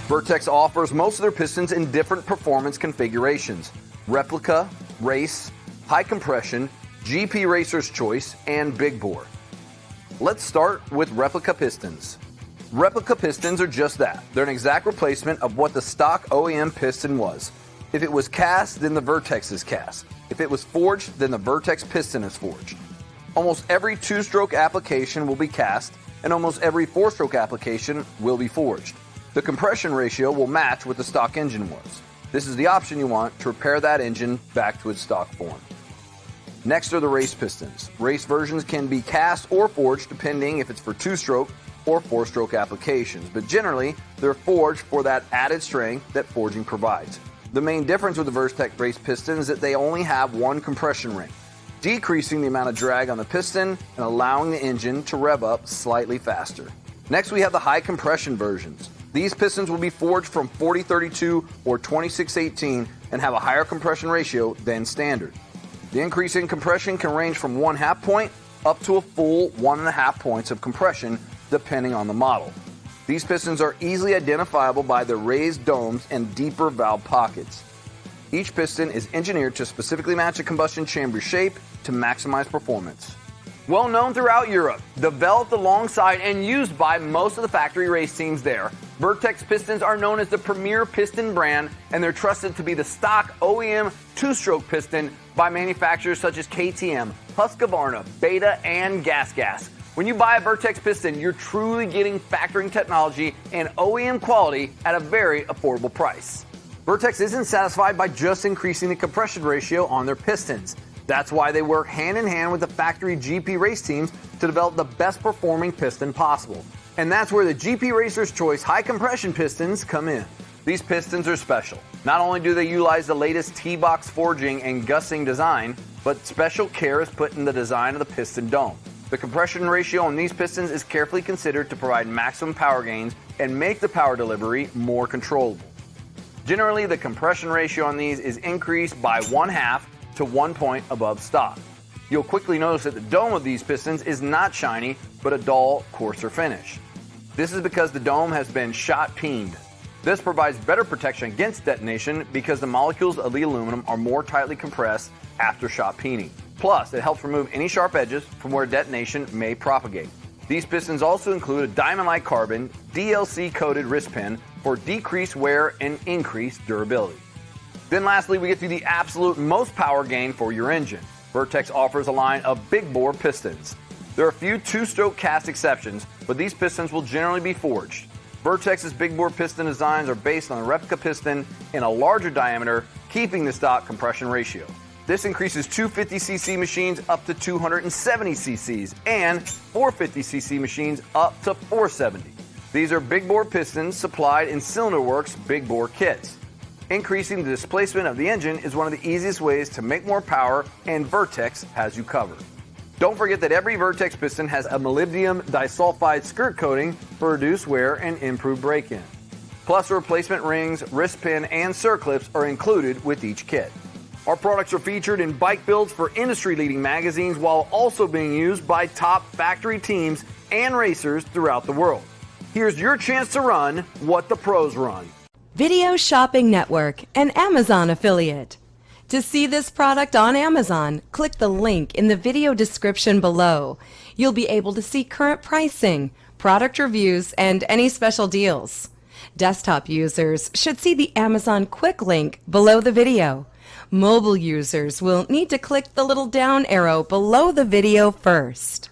Vertex offers most of their pistons in different performance configurations: replica, race, high compression, GP Racer's Choice, and big bore. Let's start with replica pistons. Replica pistons are just that. They're an exact replacement of what the stock OEM piston was. If it was cast, then the Vertex is cast. If it was forged, then the Vertex piston is forged. Almost every two-stroke application will be cast, and almost every four-stroke application will be forged. The compression ratio will match what the stock engine was. This is the option you want to repair that engine back to its stock form. Next are the race pistons. Race versions can be cast or forged depending if it's for two-stroke or four-stroke applications, but generally they're forged for that added strength that forging provides. The main difference with the Vertex race piston is that they only have one compression ring, decreasing the amount of drag on the piston and allowing the engine to rev up slightly faster. Next, we have the high compression versions. These pistons will be forged from 4032 or 2618 and have a higher compression ratio than standard. The increase in compression can range from 1/2 point up to a full 1.5 points of compression depending on the model. These pistons are easily identifiable by their raised domes and deeper valve pockets. Each piston is engineered to specifically match a combustion chamber shape to maximize performance. Well known throughout Europe, developed alongside and used by most of the factory race teams there, Vertex pistons are known as the premier piston brand, and they're trusted to be the stock OEM two-stroke piston by manufacturers such as KTM, Husqvarna, Beta, and Gasket. When you buy a Vertex piston, you're truly getting factoring technology and OEM quality at a very affordable price. Vertex isn't satisfied by just increasing the compression ratio on their pistons. That's why they work hand in hand with the factory GP race teams to develop the best performing piston possible. And that's where the GP Racer's Choice high compression pistons come in. These pistons are special. Not only do they utilize the latest T-box forging and gussing design, but special care is put in the design of the piston dome. The compression ratio on these pistons is carefully considered to provide maximum power gains and make the power delivery more controllable. Generally, the compression ratio on these is increased by 1/2 to 1 point above stock. You'll quickly notice that the dome of these pistons is not shiny, but a dull, coarser finish. This is because the dome has been shot peened. This provides better protection against detonation because the molecules of the aluminum are more tightly compressed after shot peening. Plus, it helps remove any sharp edges from where detonation may propagate. These pistons also include a diamond-like carbon, DLC-coated wrist pin for decreased wear and increased durability. Then lastly, we get to the absolute most power gain for your engine. Vertex offers a line of big bore pistons. There are a few two-stroke cast exceptions, but these pistons will generally be forged. Vertex's big bore piston designs are based on a replica piston in a larger diameter, keeping the stock compression ratio. This increases 250cc machines up to 270ccs and 450cc machines up to 470. These are big bore pistons supplied in Cylinder Works big bore kits. Increasing the displacement of the engine is one of the easiest ways to make more power, and Vertex has you covered. Don't forget that every Vertex piston has a molybdenum disulfide skirt coating for reduced wear and improved break-in. Plus, replacement rings, wrist pin, and circlips are included with each kit. Our products are featured in bike builds for industry-leading magazines while also being used by top factory teams and racers throughout the world. Here's your chance to run what the pros run. Video Shopping Network, an Amazon affiliate. To see this product on Amazon, click the link in the video description below. You'll be able to see current pricing, product reviews, and any special deals. Desktop users should see the Amazon quick link below the video. Mobile users will need to click the little down arrow below the video first.